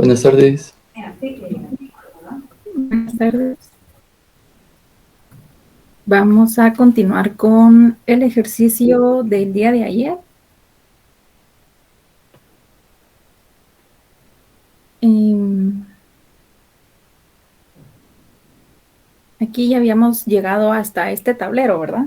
Buenas tardes. Buenas tardes. Vamos a continuar con el ejercicio del día de ayer. Aquí ya habíamos llegado hasta este tablero, ¿verdad?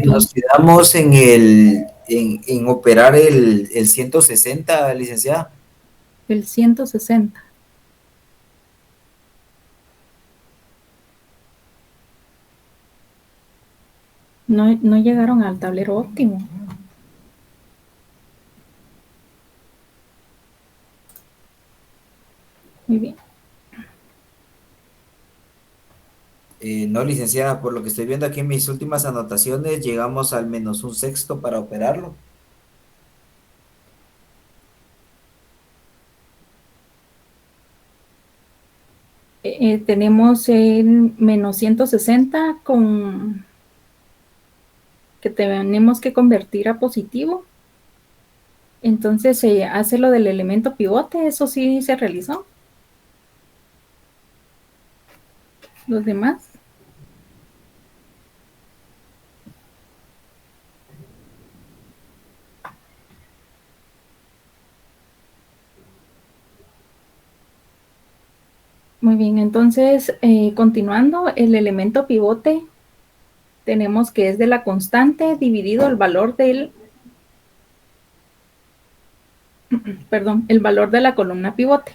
Nos quedamos en operar el 160, licenciada. El 160. No llegaron al tablero óptimo. Muy bien. No, licenciada, por lo que estoy viendo aquí en mis últimas anotaciones, llegamos al -1/6 para operarlo. Tenemos el -160 que tenemos que convertir a positivo. Entonces se hace lo del elemento pivote, eso sí se realizó. Los demás. Muy bien, entonces continuando, el elemento pivote tenemos que es de la constante dividido el valor del, el valor de la columna pivote.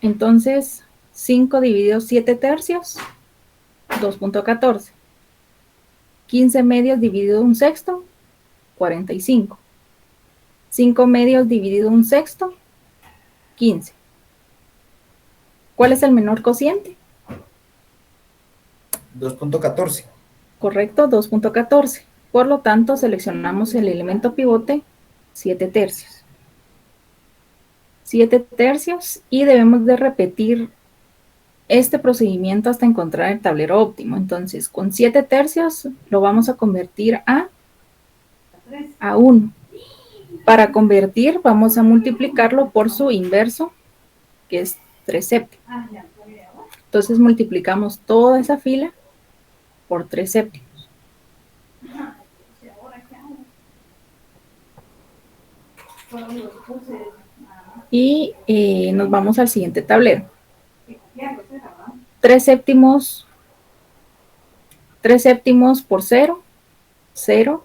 Entonces, 5 dividido 7 tercios, 2.14. 15 medios dividido 1/6, 45. 5 medios dividido 1/6, 15. ¿Cuál es el menor cociente? 2.14. Correcto, 2.14. Por lo tanto, seleccionamos el elemento pivote 7 tercios. 7 tercios y debemos de repetir este procedimiento hasta encontrar el tablero óptimo. Entonces, con 7 tercios lo vamos a convertir a 1. Para convertir, vamos a multiplicarlo por su inverso, que es 3 séptimos. Entonces, multiplicamos toda esa fila por 3 séptimos. Y nos vamos al siguiente tablero. 3 séptimos por 0, 0.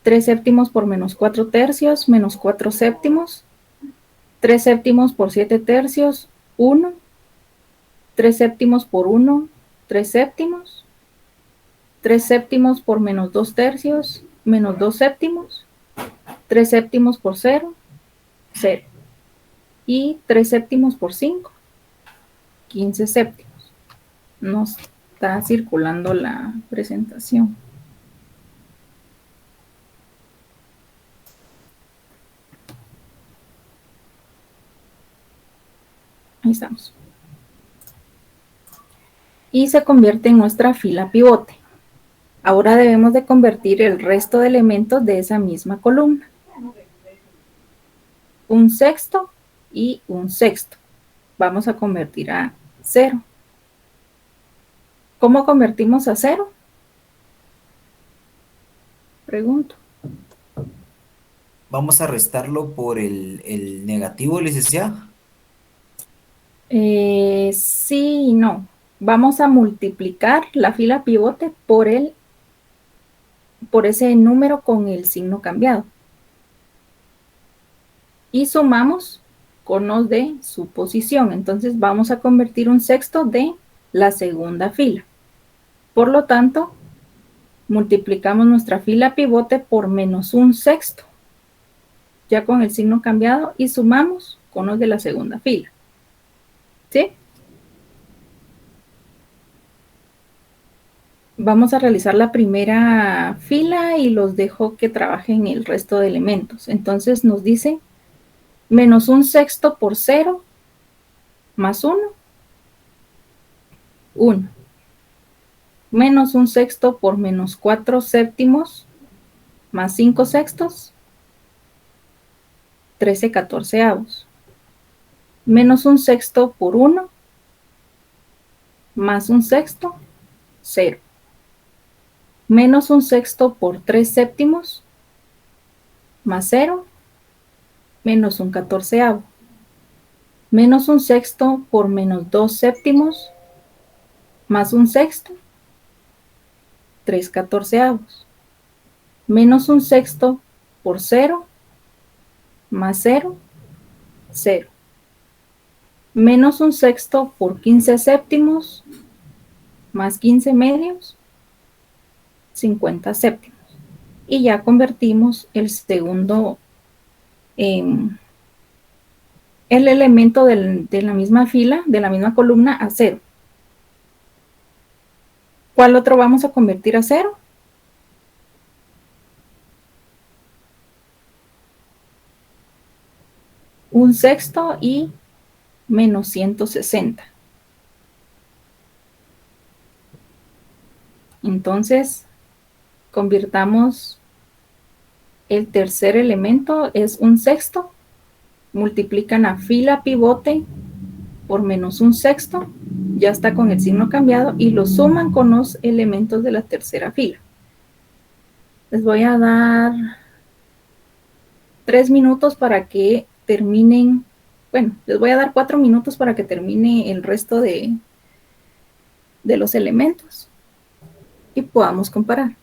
3 séptimos por -4 tercios, -4 séptimos. 3 séptimos por 7 tercios, 1. 3 séptimos por 1, 3 séptimos. 3 séptimos por -2 tercios, -2 séptimos. 3 séptimos por 0, 0. Y 3 séptimos por 5, 15 séptimos. Nos está circulando la presentación. Ahí estamos. Y se convierte en nuestra fila pivote. Ahora debemos de convertir el resto de elementos de esa misma columna. 1/6 y 1/6. Vamos a convertir a 0. ¿Cómo convertimos a 0? Pregunto. Vamos a restarlo por el negativo, licenciada. Sí y no. Vamos a multiplicar la fila pivote por ese número con el signo cambiado. Y sumamos con los de su posición. Entonces vamos a convertir 1/6 de la segunda fila. Por lo tanto, multiplicamos nuestra fila pivote por -1/6, ya con el signo cambiado, y sumamos con los de la segunda fila. ¿Sí? Vamos a realizar la primera fila y los dejo que trabajen el resto de elementos. Entonces nos dice -1/6 por 0 más 1, 1. -1/6 por -4 séptimos, más 5 sextos, 13 catorceavos, menos un sexto por 1, más un sexto, 0, menos un sexto por 3 séptimos, más 0, menos un catorceavo, menos un sexto por menos 2 séptimos, más un sexto, 3 catorceavos, menos un sexto por 0, más 0, 0, menos un sexto por 15 séptimos, más 15 medios, 50 séptimos. Y ya convertimos el segundo, el elemento de la misma fila, de la misma columna, a 0. ¿Cuál otro vamos a convertir a 0? Un sexto y menos 160. Entonces, convirtamos el tercer elemento, es un sexto, multiplican a fila pivote por menos un sexto, ya está con el signo cambiado, y lo suman con los elementos de la tercera fila. Les voy a dar 3 minutos para que terminen, bueno, les voy a dar 4 minutos para que termine el resto de los elementos y podamos comparar.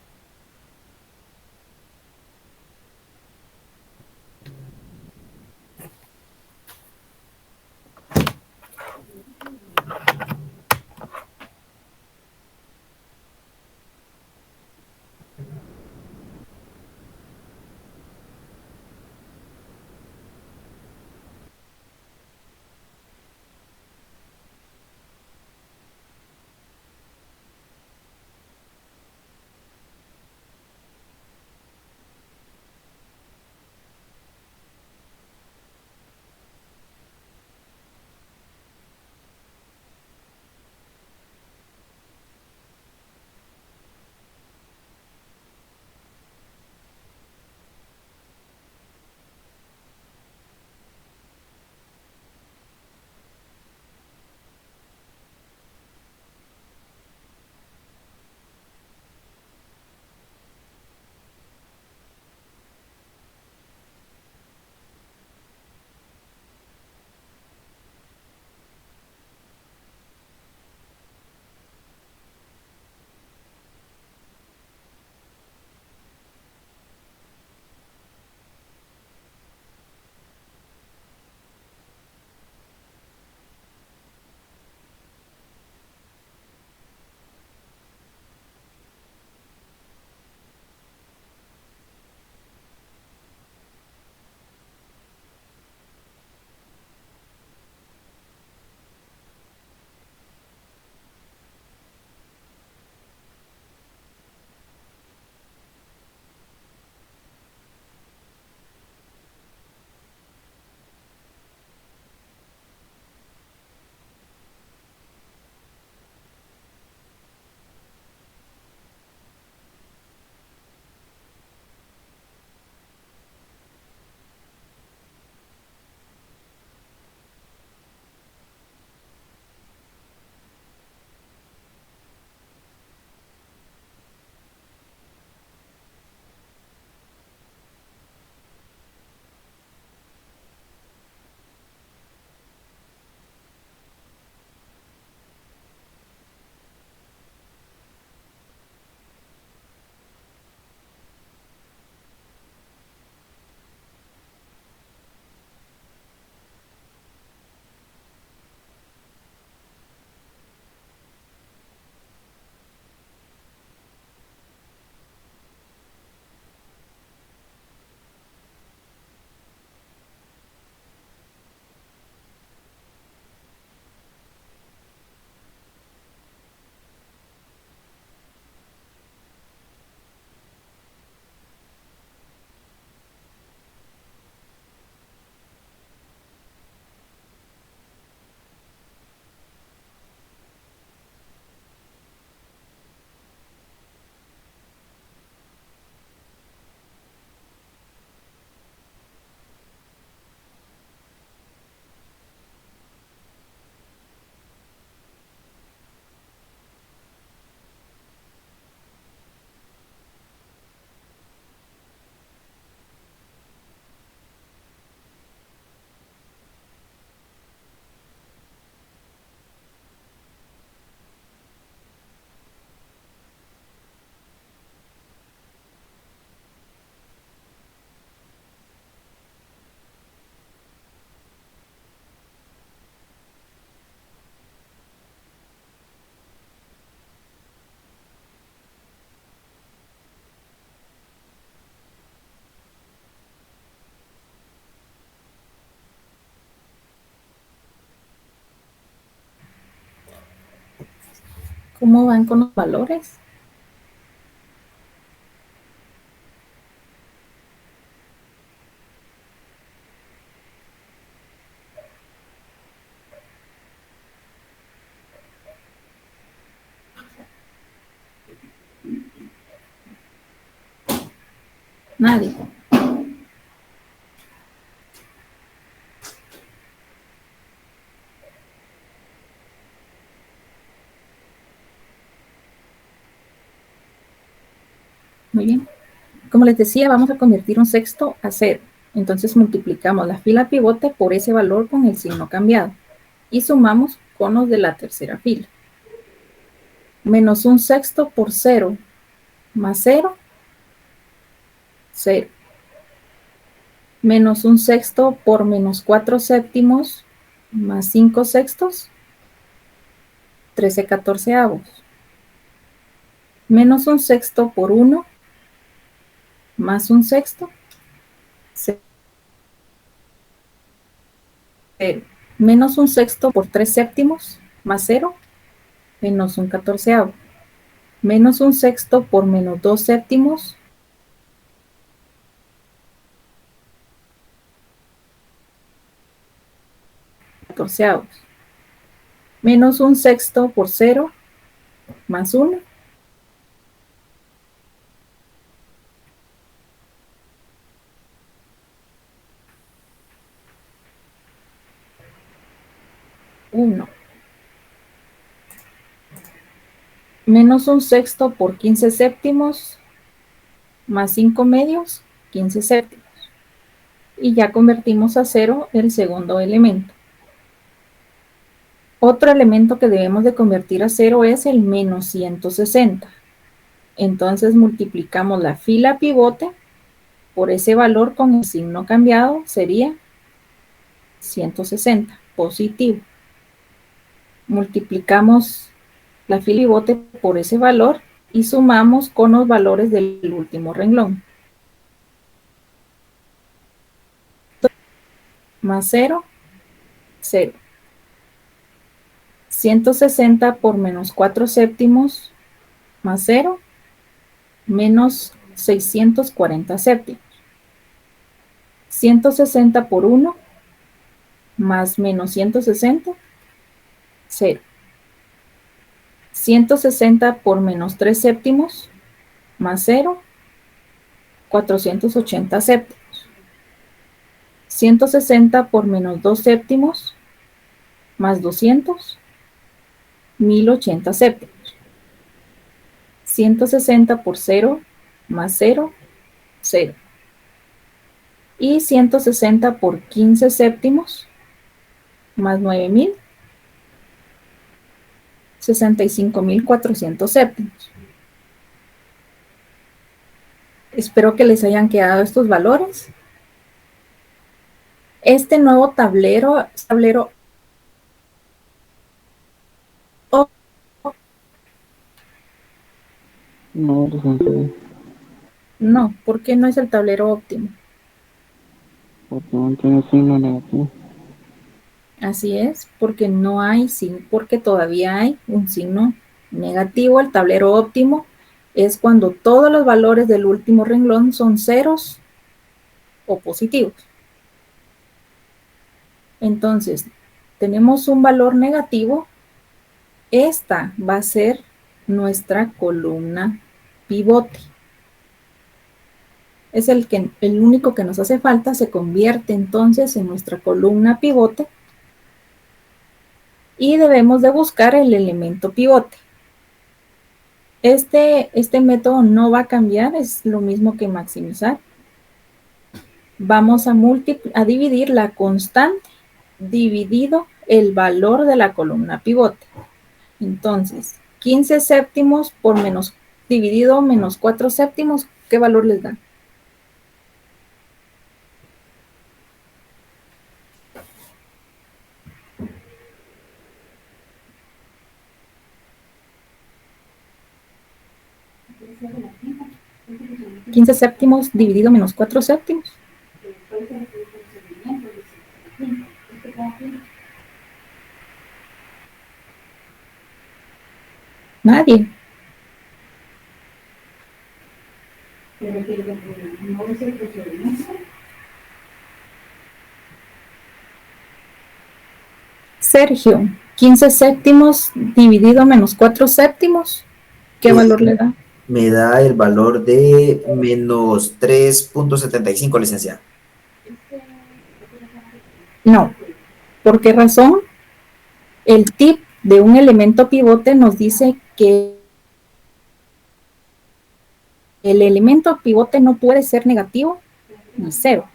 ¿Cómo van con los valores? Nadie. Muy bien. Como les decía, vamos a convertir un sexto a 0. Entonces multiplicamos la fila pivote por ese valor con el signo cambiado. Y sumamos conos de la tercera fila. Menos un sexto por 0 más 0, 0. Menos un sexto por menos 4 séptimos más 5 sextos, 13 catorceavos. Menos un sexto por 1 más un sexto, 0. Menos un sexto por 3 séptimos más 0, menos un catorceavo. Menos un sexto por menos 2 séptimos, catorceavos. Menos un sexto por 0 más 1, 1. Menos un sexto por 15 séptimos más 5 medios, 15 séptimos. Y ya convertimos a 0 el segundo elemento. Otro elemento que debemos de convertir a 0 es el menos 160. Entonces multiplicamos la fila pivote por ese valor con el signo cambiado, sería 160, positivo. Multiplicamos la fila pivote por ese valor y sumamos con los valores del último renglón. Más 0, 0. 160 por menos 4 séptimos más 0, menos 640 séptimos. 160 por 1 más menos 160, 0. 160 por menos 3 séptimos más 0, 480 séptimos. 160 por menos 2 séptimos más 200, 1080 séptimos. 160 por 0 más 0, 0. Y 160 por 15 séptimos más 9000, 65.400 séptimos. Espero que les hayan quedado estos valores. Este nuevo tablero es tablero O. No, licenciado, No, ¿por qué no es el tablero óptimo? porque no tiene signo negativo. Así es, porque no hay signo, porque todavía hay un signo negativo. El tablero óptimo es cuando todos los valores del último renglón son ceros o positivos. Entonces, tenemos un valor negativo. Esta va a ser nuestra columna pivote. Es el único que nos hace falta, se convierte entonces en nuestra columna pivote y debemos de buscar el elemento pivote. Este método no va a cambiar, es lo mismo que maximizar. Vamos a dividir la constante dividido el valor de la columna pivote. Entonces, 15 séptimos por menos dividido menos 4 séptimos, ¿qué valor les da? ¿15 séptimos dividido menos 4 séptimos? Nadie. Sergio, 15 séptimos dividido menos 4 séptimos. ¿Qué Eh, valor le da? Me da el valor de menos 3,75, licenciada. No. ¿Por qué razón? El tip de un elemento pivote nos dice que el elemento pivote no puede ser negativo ni cero.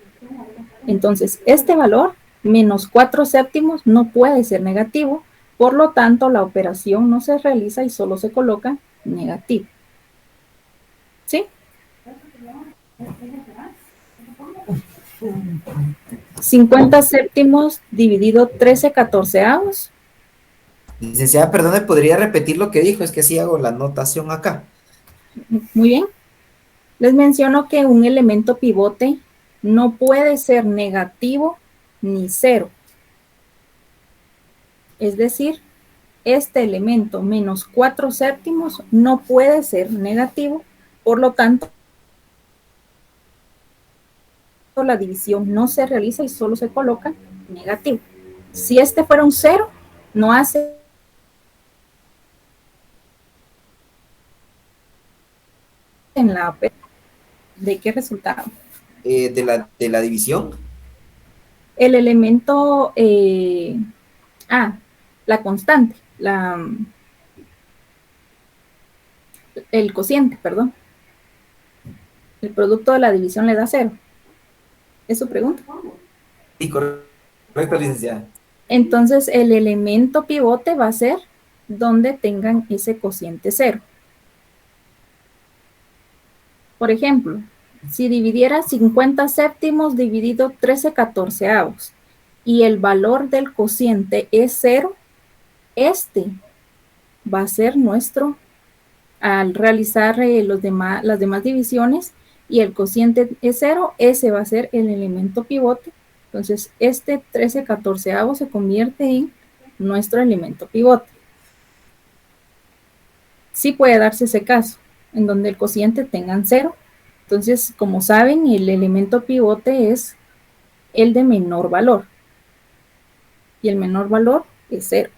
Entonces, este valor, menos 4 séptimos, no puede ser negativo. Por lo tanto, la operación no se realiza y solo se coloca negativo. ¿Sí? 50 séptimos dividido 13 catorceavos. Licenciada, perdone, ¿podría repetir lo que dijo? Es que sí hago la anotación acá. Muy bien. Les menciono que un elemento pivote no puede ser negativo ni cero. Es decir, este elemento menos 4 séptimos no puede ser negativo, por lo tanto, la división no se realiza y solo se coloca negativo. Si este fuera un cero, no hace en la ¿de qué resultado? De la división. El elemento la constante, el cociente, perdón. El producto de la división le da cero. ¿Es su pregunta? Sí, correcto, licenciada. Entonces, el elemento pivote va a ser donde tengan ese cociente cero. Por ejemplo, si dividiera 50 séptimos dividido 13 catorceavos y el valor del cociente es cero, este va a ser nuestro, al realizar las demás divisiones y el cociente es cero, ese va a ser el elemento pivote. Entonces, este 13 catorceavos se convierte en nuestro elemento pivote. Sí puede darse ese caso, en donde el cociente tengan cero. Entonces, como saben, el elemento pivote es el de menor valor. Y el menor valor es cero.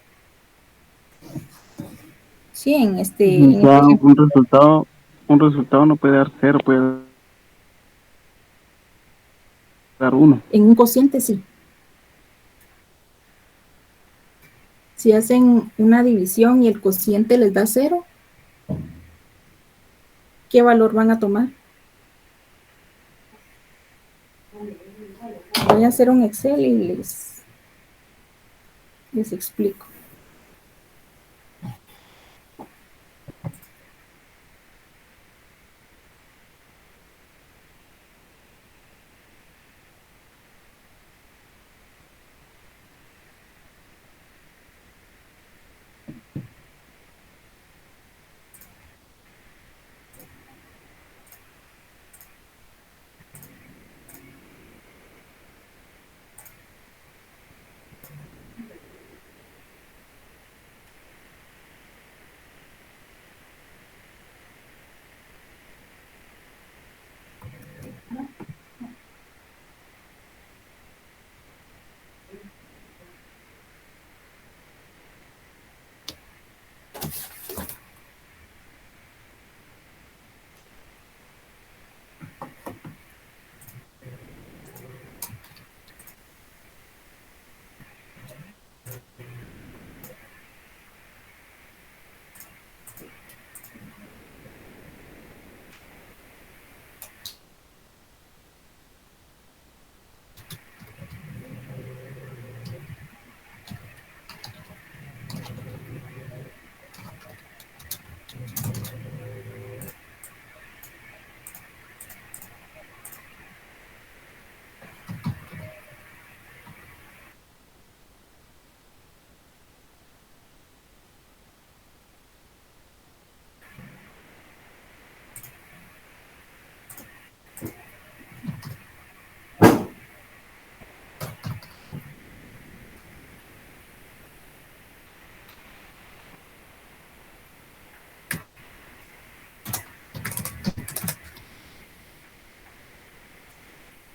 Sí, en este Ya ejemplo. un resultado no puede dar cero, puede dar uno. En un cociente sí. Si hacen una división y el cociente les da cero, ¿qué valor van a tomar? Voy a hacer un Excel y les explico.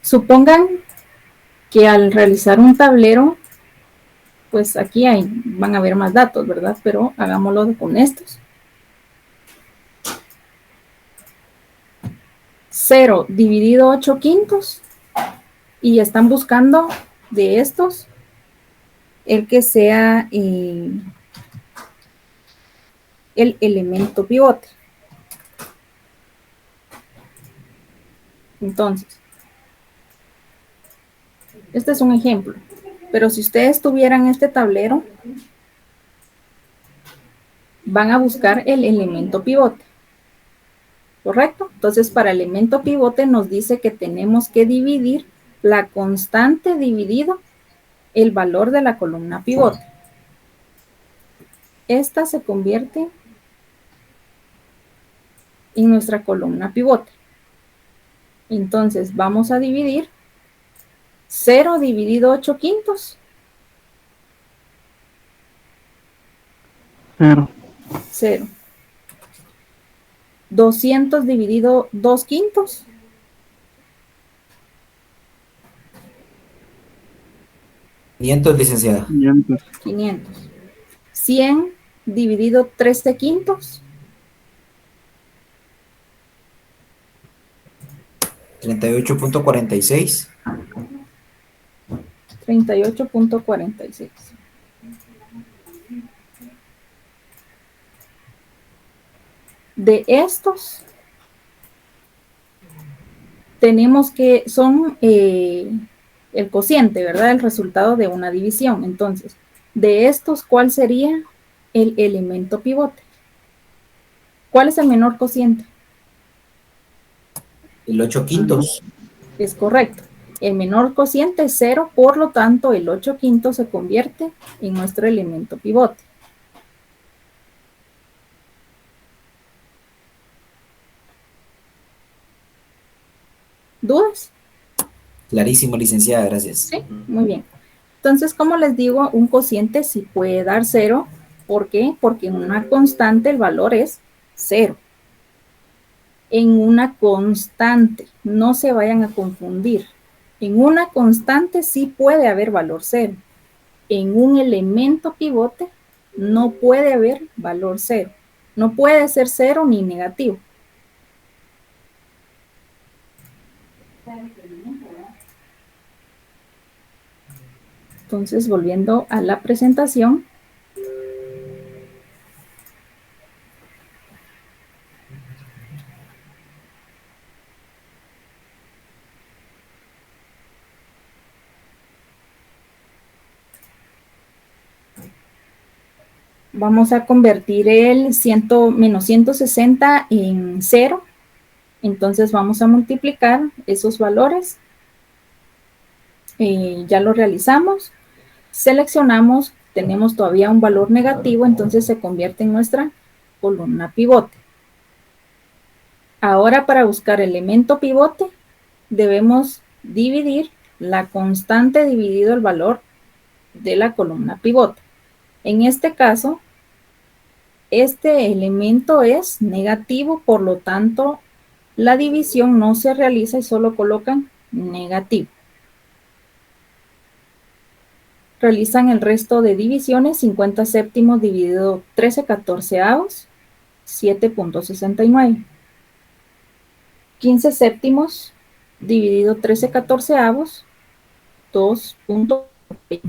Supongan que al realizar un tablero, pues aquí van a haber más datos, ¿verdad? Pero hagámoslo con estos. 0 dividido 8 quintos. Y están buscando de estos el que sea el elemento pivote. Entonces, este es un ejemplo. Pero si ustedes tuvieran este tablero, van a buscar el elemento pivote. ¿Correcto? Entonces, para el elemento pivote nos dice que tenemos que dividir la constante dividido el valor de la columna pivote. Esta se convierte en nuestra columna pivote. Entonces, vamos a dividir 0 dividido 8 quintos. 0. 0. 200 dividido 2 quintos. 500, licenciada. 500. 500. 100 dividido 13 quintos. 38.46. 38.46. De estos, tenemos que son el cociente, ¿verdad? El resultado de una división. Entonces, de estos, ¿cuál sería el elemento pivote? ¿Cuál es el menor cociente? El 8 quintos. Es correcto. El menor cociente es 0, por lo tanto, el 8 quintos se convierte en nuestro elemento pivote. ¿Dudas? Clarísimo, licenciada, gracias. Sí, muy bien. Entonces, como les digo, un cociente sí puede dar 0. ¿Por qué? Porque en una constante el valor es 0. En una constante, no se vayan a confundir. En una constante sí puede haber valor 0. En un elemento pivote no puede haber valor 0. No puede ser 0 ni negativo. Entonces, volviendo a la presentación, vamos a convertir el menos 160 en 0. Entonces vamos a multiplicar esos valores. Ya lo realizamos. Seleccionamos, tenemos todavía un valor negativo, entonces se convierte en nuestra columna pivote. Ahora, para buscar elemento pivote, debemos dividir la constante dividido el valor de la columna pivote. En este caso, este elemento es negativo, por lo tanto, la división no se realiza y solo colocan negativo. Realizan el resto de divisiones. 50 séptimos dividido 13 catorceavos, 7.69. 15 séptimos dividido 13 catorceavos, 2.20.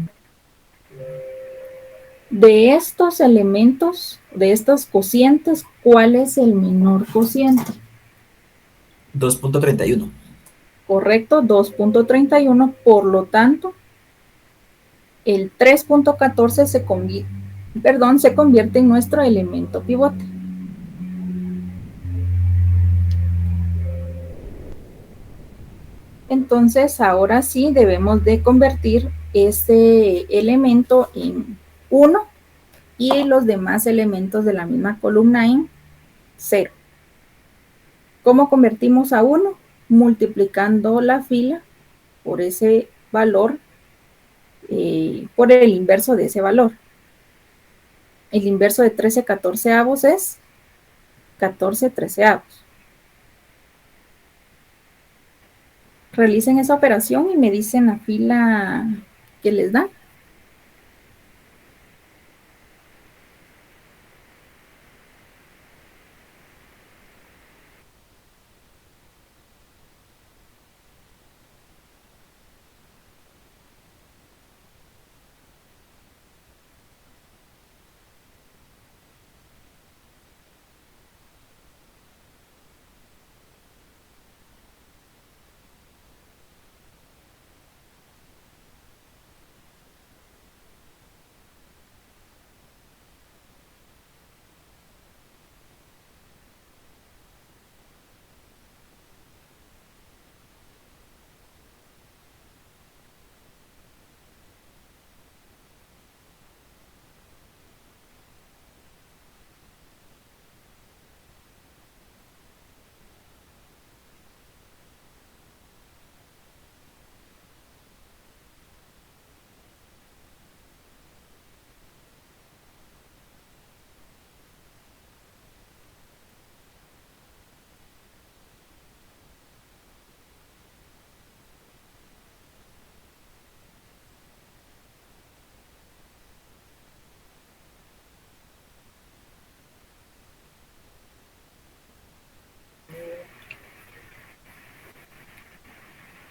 De estos elementos, de estos cocientes, ¿cuál es el menor cociente? 2.31. Correcto, 2.31. Por lo tanto, el 3.14 se convierte en nuestro elemento pivote. Entonces, ahora sí debemos de convertir este elemento en 1 y los demás elementos de la misma columna en 0. ¿Cómo convertimos a 1? Multiplicando la fila por ese valor, por el inverso de ese valor. El inverso de 13 catorceavos es 14 treceavos. Realicen esa operación y me dicen la fila que les da.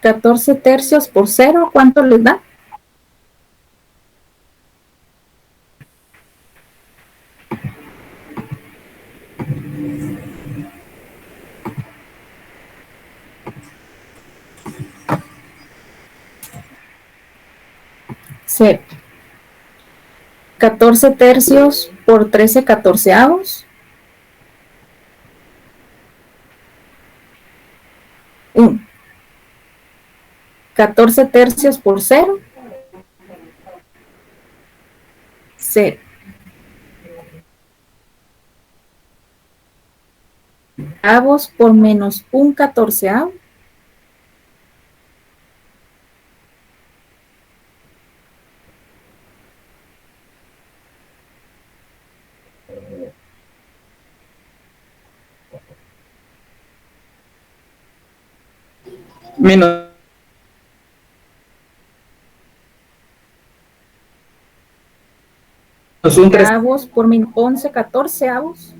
¿14 tercios por 0? ¿Cuánto les da? Cero. 14 tercios por 13 catorceavos. 1. 14 tercios por 0. 0. Avos por menos un catorceavo. Menos un 3. Avos por menos 11 catorceavos.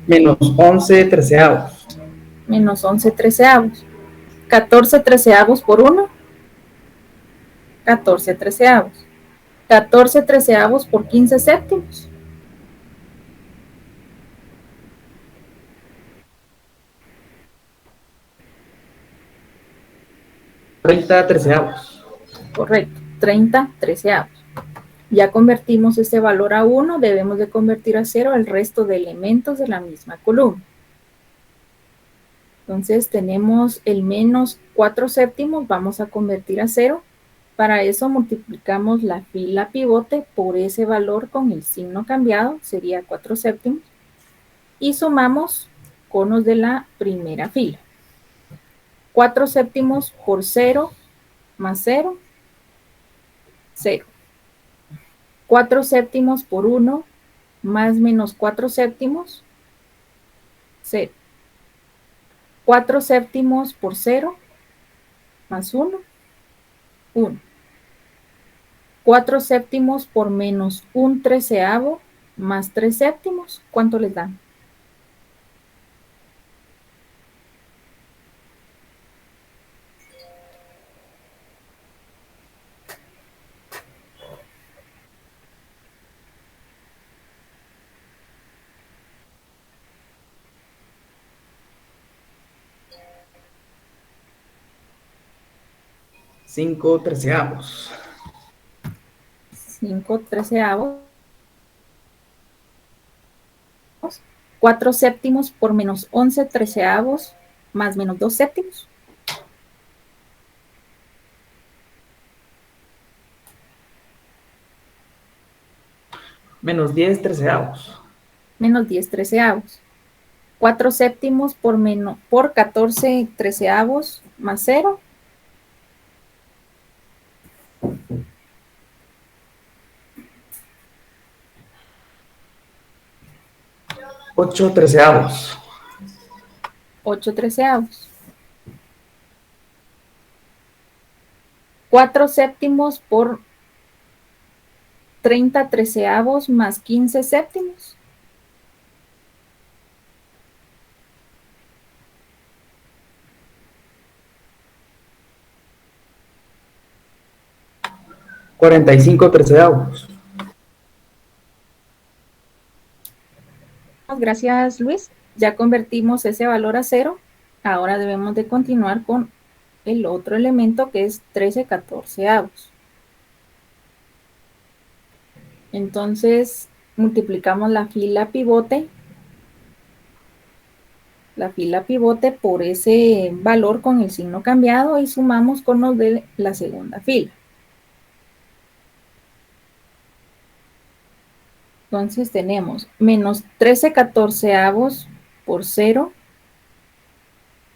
Menos 11 treceavos. Menos 11 treceavos. 14 treceavos por 1. 14 treceavos. 14 treceavos por 15 séptimos. Treinta treceavos. Correcto. 30 treceavos. Ya convertimos este valor a 1, debemos de convertir a 0 el resto de elementos de la misma columna. Entonces tenemos el menos 4 séptimos, vamos a convertir a 0. Para eso multiplicamos la fila pivote por ese valor con el signo cambiado, sería 4 séptimos. Y sumamos conos de la primera fila. 4 séptimos por 0 más 0, 0. 4 séptimos por 1 más menos 4 séptimos, 0. 4 séptimos por 0 más 1, 1. 4 séptimos por menos un treceavo más 3 séptimos, ¿cuánto les dan? Cinco treceavos. 5 treceavos. 4 séptimos por menos 11 treceavos más menos 2 séptimos. Menos 10 treceavos. Menos 10 treceavos. 4 séptimos por 14 treceavos más 0. 8 treceavos. 8 treceavos. 4 séptimos por 30 treceavos más 15 séptimos. $45 treceavos. Gracias, Luis. Ya convertimos ese valor a 0. Ahora debemos de continuar con el otro elemento que es 13 catorceavos. Entonces, multiplicamos la fila pivote por ese valor con el signo cambiado y sumamos con los de la segunda fila. Entonces tenemos menos 13 catorceavos por 0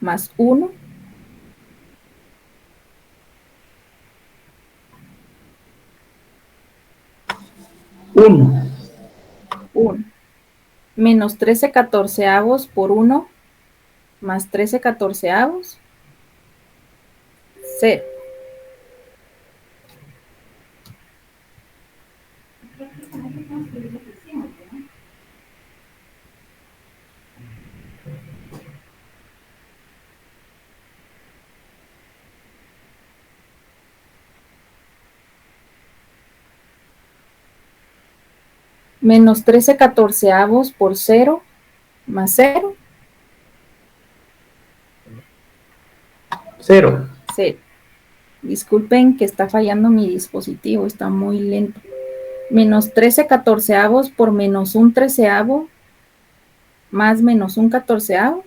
más 1. 1. 1. Menos 13 catorceavos por 1 más 13 catorceavos. 0. Menos 13 catorceavos por 0 más 0. 0. 0. Disculpen que está fallando mi dispositivo, está muy lento. Menos 13 catorceavos por menos un treceavo más menos un catorceavo.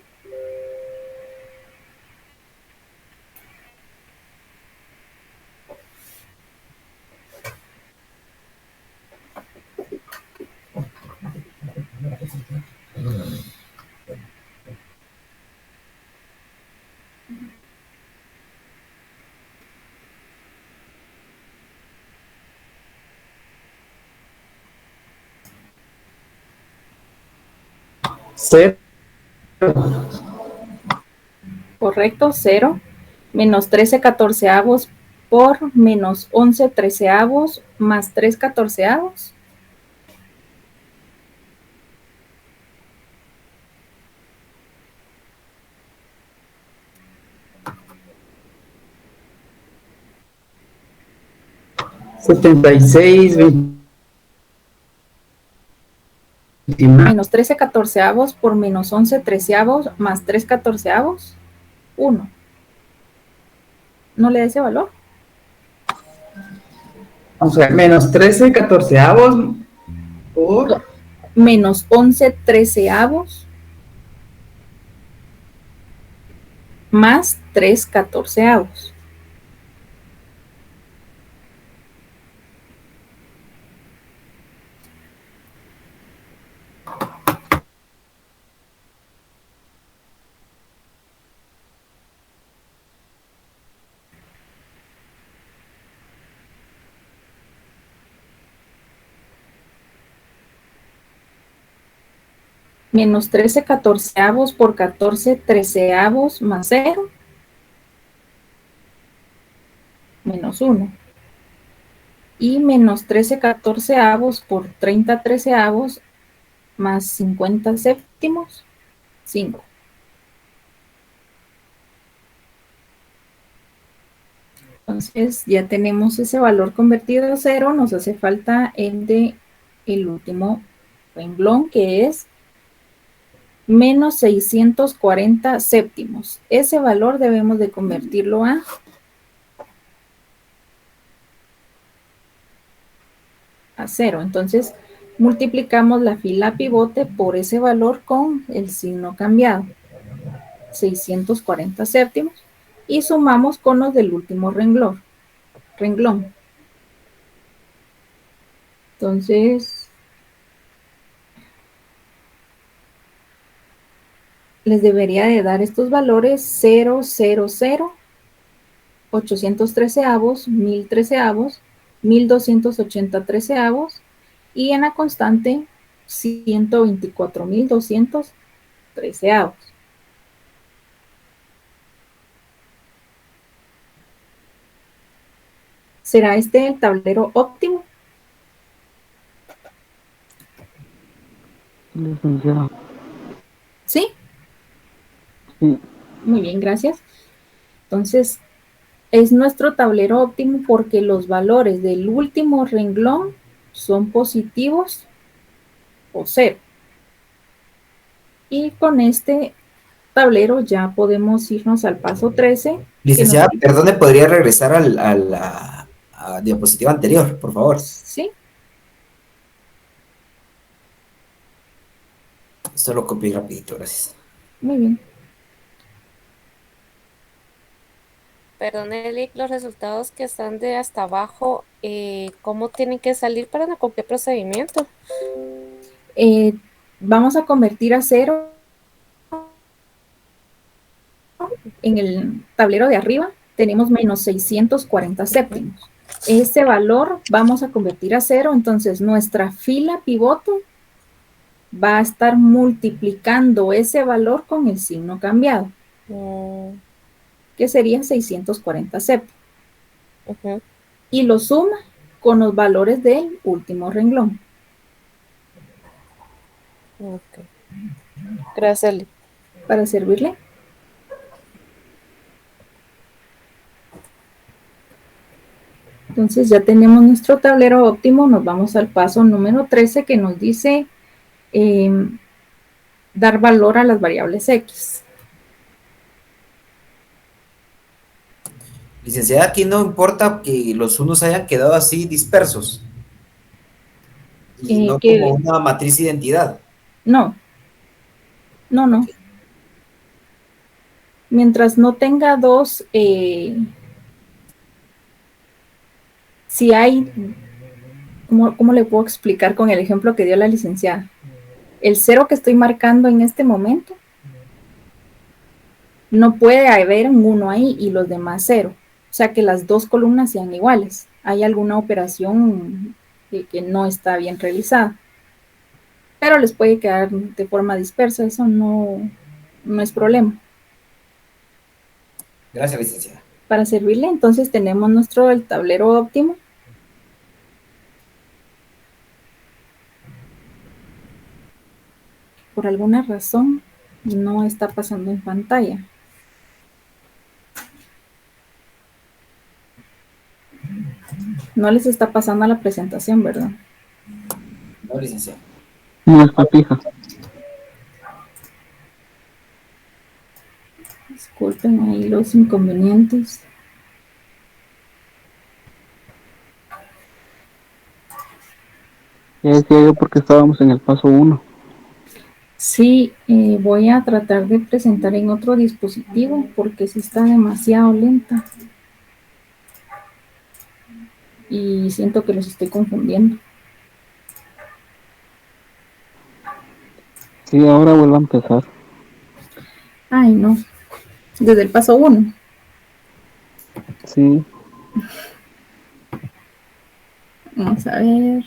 Cero. Correcto, 0. Menos 13 catorceavos por menos 11 treceavos más 3 catorceavos. $76.29. Menos 13 catorceavos por menos 11 treceavos más 3 catorceavos. 1. ¿No le da ese valor? Vamos a ver, menos 13 catorceavos por Menos 11 treceavos más 3 catorceavos. Menos 13 catorceavos por 14 treceavos más 0. Menos 1. Y menos 13 catorceavos por 30 treceavos más 50 séptimos. 5. Entonces ya tenemos ese valor convertido a 0. Nos hace falta el último renglón, que es menos 640 séptimos. Ese valor debemos de convertirlo a 0. Entonces multiplicamos la fila pivote por ese valor con el signo cambiado, 640 séptimos, y sumamos con los del último renglón. Entonces les debería de dar estos valores: 0, 0, 0, 800 treceavos, 1000 treceavos, 1280 treceavos, y en la constante 124.213. ¿Será este el tablero óptimo? Licenciada. ¿Sí? Sí. Muy bien, gracias. Entonces, es nuestro tablero óptimo porque los valores del último renglón son positivos o cero. Y con este tablero ya podemos irnos al paso 13. Licenciada, perdone, ¿podría regresar a la diapositiva anterior, por favor? Sí, Solo copié rapidito, gracias. muy bien. Perdón, Eli, los resultados que están de hasta abajo, ¿cómo tienen que salir con qué procedimiento? Vamos a convertir a cero en el tablero de arriba. Tenemos menos 640 séptimos. Ese valor vamos a convertir a cero, entonces nuestra fila pivoto va a estar multiplicando ese valor con el signo cambiado, que sería 640 séptimos. Y lo suma con los valores del último renglón. Ok. Gracias, Eli. Para servirle. Entonces ya tenemos nuestro tablero óptimo. Nos vamos al paso número 13 que nos dice dar valor a las variables X. Licenciada, aquí no importa que los unos hayan quedado así dispersos y no como una matriz de identidad. No. Ok. Mientras no tenga dos, si hay, ¿cómo le puedo explicar con el ejemplo que dio la licenciada? El cero que estoy marcando en este momento, no puede haber un 1 ahí y los demás 0. O sea, que las dos columnas sean iguales. Hay alguna operación que no está bien realizada. Pero les puede quedar de forma dispersa, eso no es problema. Gracias, licenciada. Para servirle, entonces tenemos el tablero óptimo. Por alguna razón no está pasando en pantalla. No les está pasando a la presentación, ¿verdad? No, licenciada. No está fija. Disculpen ahí los inconvenientes. Ya decía yo porque estábamos en el paso 1. Sí, voy a tratar de presentar en otro dispositivo porque sí está demasiado lenta. Y siento que los estoy confundiendo. Sí, ahora vuelvo a empezar. Ay, no. Desde el paso 1. Sí. Vamos a ver.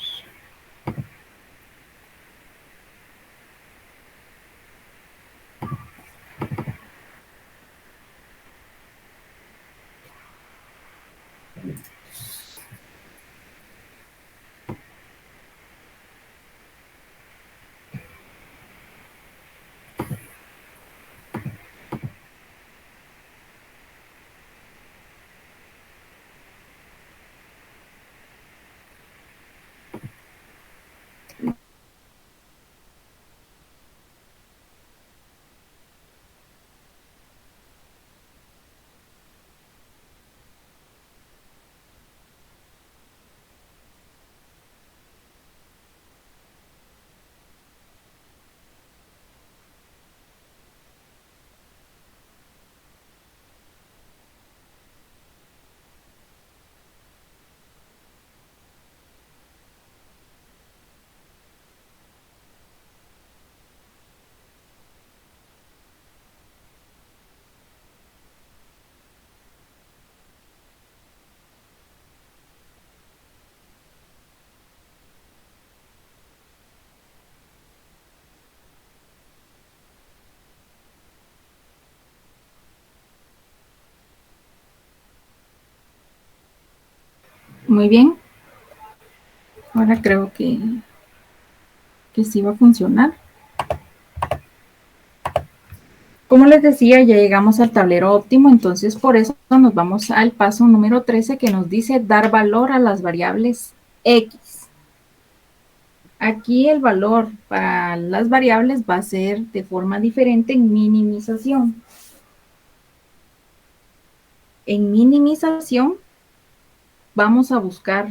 Muy bien. Ahora creo que sí va a funcionar. Como les decía, ya llegamos al tablero óptimo, entonces por eso nos vamos al paso número 13 que nos dice dar valor a las variables X. Aquí el valor para las variables va a ser de forma diferente en minimización. En minimización vamos a buscar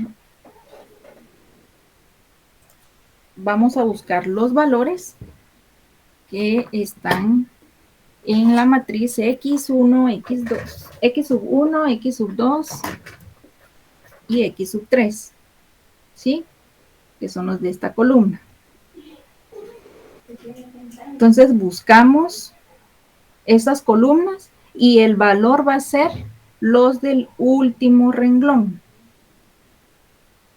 los valores que están en la matriz X1, X2, X sub 1, X sub 2 y X sub 3, ¿sí? Que son los de esta columna. Entonces buscamos estas columnas y el valor va a ser los del último renglón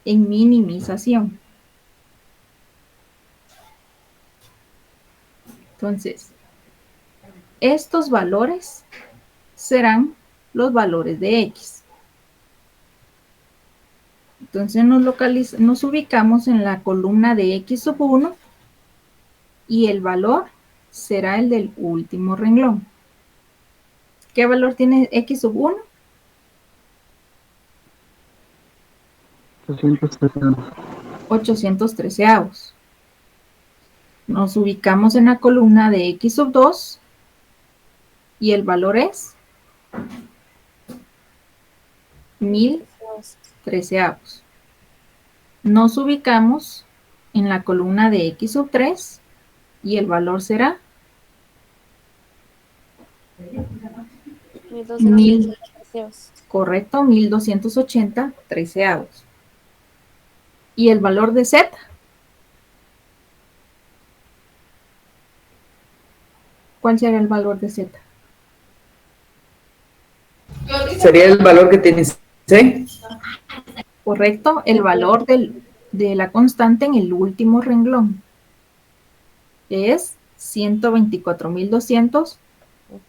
en minimización. Entonces, estos valores serán los valores de X. Entonces nos ubicamos en la columna de X sub 1 y el valor será el del último renglón. ¿Qué valor tiene X sub 1? 813 avos. Nos ubicamos en la columna de X sub 2 y el valor es 1013 avos. Nos ubicamos en la columna de X sub 3 y el valor será 1280. Correcto, 1280 treceavos. ¿Y el valor de Z? ¿Cuál será el valor de Z? Sería el valor que tiene C. Correcto, el valor de la constante en el último renglón, que es 124.200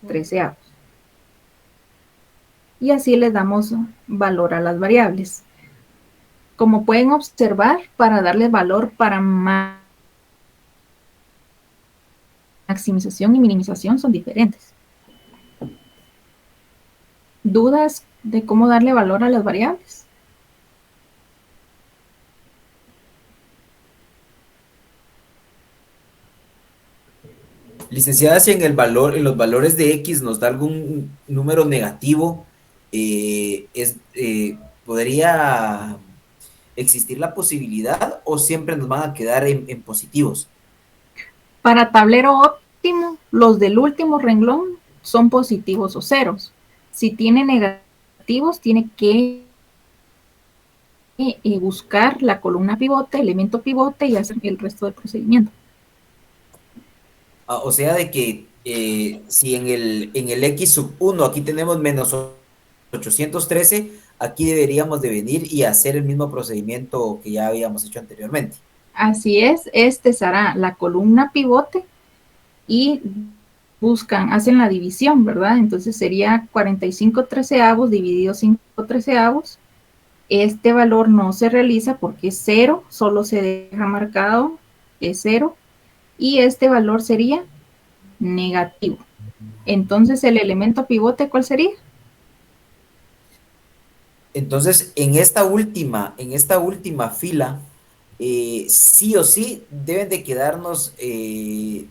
treceavos. Y así le damos valor a las variables. Como pueden observar, para darle valor para maximización y minimización son diferentes. ¿Dudas de cómo darle valor a las variables? Licenciada, si en los valores de X nos da algún número negativo, ¿podría existir la posibilidad o siempre nos van a quedar en positivos? Para tablero óptimo, los del último renglón son positivos o ceros. Si tiene negativos, tiene que buscar la columna pivote, elemento pivote y hacer el resto del procedimiento. O sea, de que si en el X sub 1 aquí tenemos menos 813, aquí deberíamos de venir y hacer el mismo procedimiento que ya habíamos hecho anteriormente. Así es, este será la columna pivote y hacen la división, ¿verdad? Entonces sería 45 treceavos dividido 5 treceavos. Este valor no se realiza porque es 0, solo se deja marcado, es 0. Y este valor sería negativo. Entonces, el elemento pivote, ¿cuál sería? Entonces, en esta última fila, sí o sí deben de quedarnos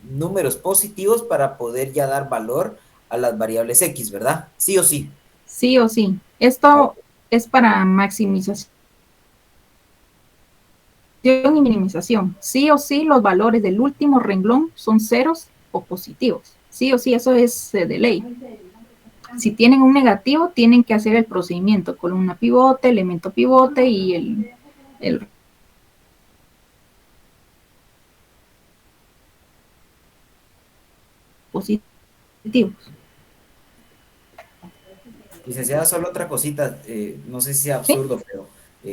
números positivos para poder ya dar valor a las variables X, ¿verdad? Sí o sí. Sí o sí. Esto es para maximización y minimización. Sí o sí, los valores del último renglón son ceros o positivos. Sí o sí, eso es de ley. Si tienen un negativo, tienen que hacer el procedimiento, columna pivote, elemento pivote y el positivos. Licenciada, solo otra cosita, no sé si sea ¿Sí? absurdo, pero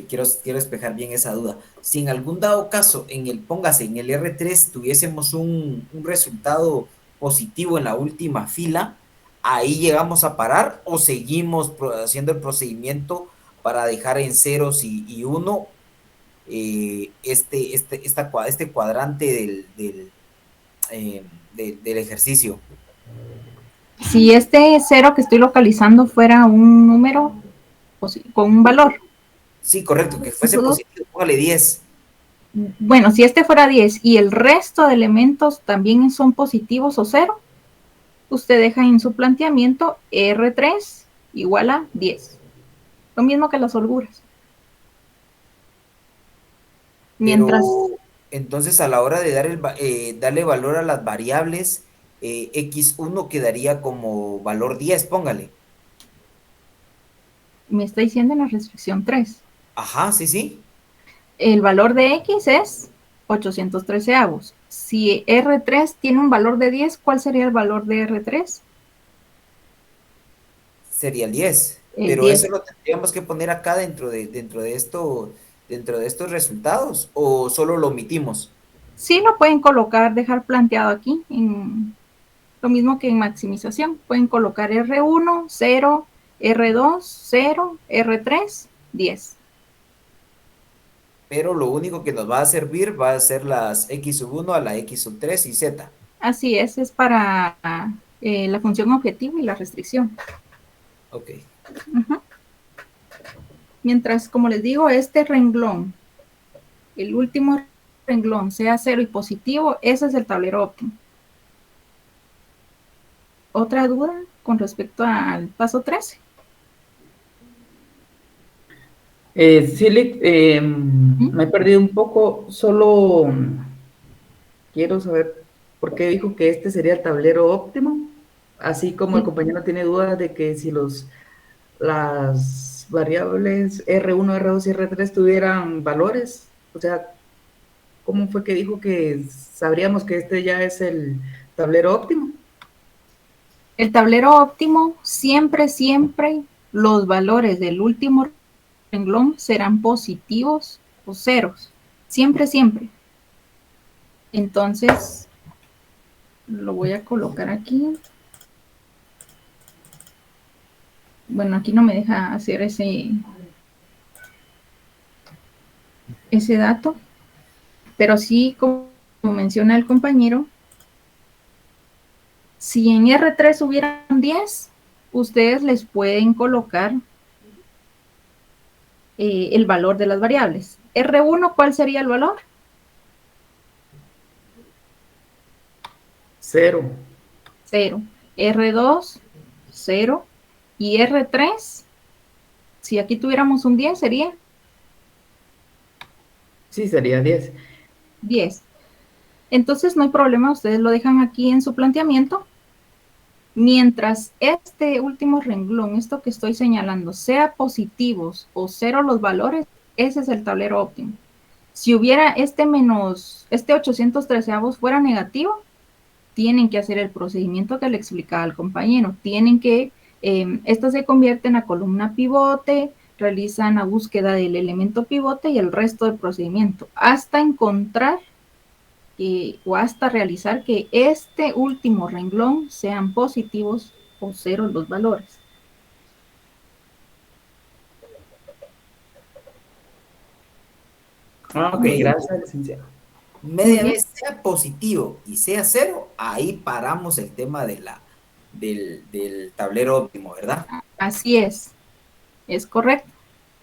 quiero despejar bien esa duda. Si en algún dado caso, póngase, en el R3 tuviésemos un resultado positivo en la última fila, ¿ahí llegamos a parar o seguimos haciendo el procedimiento para dejar en ceros y 1 este cuadrante del ejercicio. Si este 0 que estoy localizando fuera un número con un valor. Sí, correcto, que fuese positivo, póngale 10. Bueno, si este fuera 10 y el resto de elementos también son positivos o 0, usted deja en su planteamiento R3 igual a 10. Lo mismo que las holguras. Mientras... Pero entonces a la hora de darle valor a las variables, x1 quedaría como valor 10, póngale. Me está diciendo en la restricción 3. Ajá, sí, sí. El valor de x es 813 avos. Si R3 tiene un valor de 10, ¿cuál sería el valor de R3? Sería el 10. El Pero 10. eso lo tendríamos que poner acá dentro de estos resultados, o solo lo omitimos. Sí lo pueden colocar, dejar planteado aquí, lo mismo que en maximización. Pueden colocar R1, 0, R2, 0, R3, 10. Pero lo único que nos va a servir va a ser las x1 a la x3 y z. Así es para la función objetivo y la restricción. Ok. Uh-huh. Mientras, como les digo, este renglón, el último renglón sea 0 y positivo, ese es el tablero óptimo. ¿Otra duda con respecto al paso 13? Sí, me he perdido un poco, solo quiero saber por qué dijo que este sería el tablero óptimo, así como el compañero tiene dudas de que si las variables R1, R2 y R3 tuvieran valores, o sea, ¿cómo fue que dijo que sabríamos que este ya es el tablero óptimo? El tablero óptimo, siempre los valores del último renglón serán positivos o ceros. Siempre. Entonces, lo voy a colocar aquí. Bueno, aquí no me deja hacer ese dato, pero sí, como menciona el compañero, si en R3 hubieran 10, ustedes les pueden colocar el valor de las variables. R1, ¿cuál sería el valor? 0. 0. R2, 0. Y R3, si aquí tuviéramos un 10, sería Sí, sería 10. 10. Entonces no hay problema, ustedes lo dejan aquí en su planteamiento. Mientras este último renglón, esto que estoy señalando, sea positivos o 0 los valores, ese es el tablero óptimo. Si hubiera este 813 fuera negativo, tienen que hacer el procedimiento que le explicaba al compañero. Tienen que, esto se convierte en la columna pivote, realizan la búsqueda del elemento pivote y el resto del procedimiento, hasta encontrar o hasta realizar que este último renglón sean positivos o ceros los valores. Ok, gracias, licenciado. Media vez sea positivo y sea 0, ahí paramos el tema del tablero óptimo, ¿verdad? Así es correcto.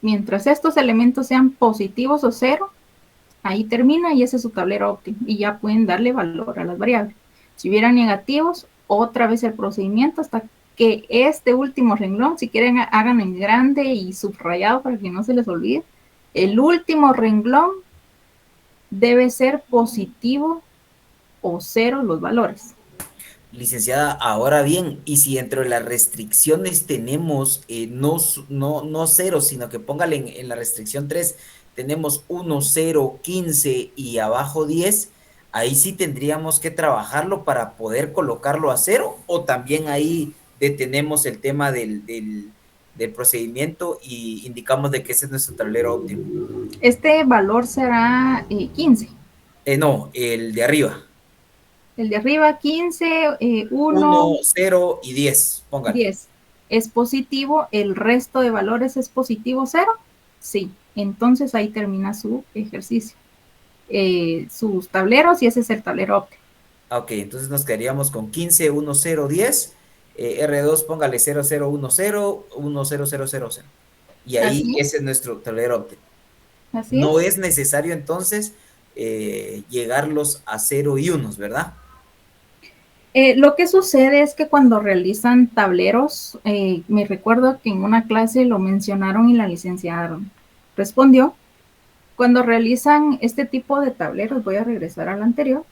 Mientras estos elementos sean positivos o 0, ahí termina y ese es su tablero óptimo y ya pueden darle valor a las variables. Si hubieran negativos, otra vez el procedimiento hasta que este último renglón, si quieren hagan en grande y subrayado para que no se les olvide, el último renglón debe ser positivo o 0 los valores. Licenciada, ahora bien, y si dentro de las restricciones tenemos no 0, sino que póngale en la restricción 3, tenemos 1, 0, 15 y abajo 10, ahí sí tendríamos que trabajarlo para poder colocarlo a 0, o también ahí detenemos el tema del procedimiento y indicamos de que ese es nuestro tablero óptimo. Este valor será 15. No, el de arriba. El de arriba 15, 1, 1, 0 y 10, póngale. 10. es positivo, el resto de valores es positivo 0, sí, entonces ahí termina su ejercicio, sus tableros, y ese es el tablero óptimo. Ok, entonces nos quedaríamos con 15, 1, 0, 10. R2 póngale 0, 0, 1, 0, 1, 0, 0, 0, 0. Y ahí Así ese es nuestro tablero óptimo. No es. es necesario entonces llegarlos a 0 y 1, ¿verdad? Lo que sucede es que cuando realizan tableros, me recuerdo que en una clase lo mencionaron y la licenciada respondió, cuando realizan este tipo de tableros, voy a regresar al anterior.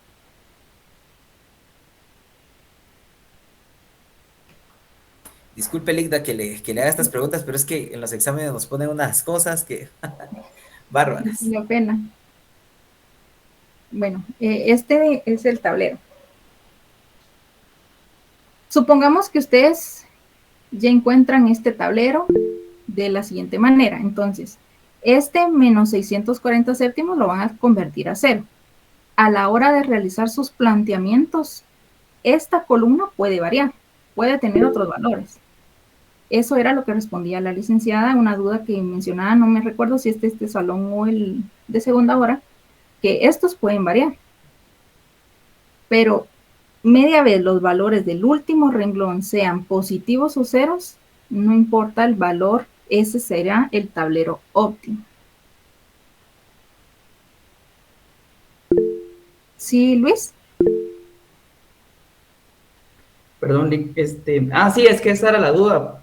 Disculpe, Ligda, que le haga estas preguntas, pero es que en los exámenes nos ponen unas cosas que bárbaras. Me pena. Bueno, este es el tablero. Supongamos que ustedes ya encuentran este tablero de la siguiente manera. Entonces, este menos 640 séptimos lo van a convertir a 0. A la hora de realizar sus planteamientos, esta columna puede variar, puede tener otros valores. Eso era lo que respondía la licenciada, una duda que mencionaba, no me recuerdo si este salón o el de segunda hora, que estos pueden variar. Pero media vez los valores del último renglón sean positivos o ceros, no importa el valor, ese será el tablero óptimo. ¿Sí, Luis? Perdón, sí, es que esa era la duda.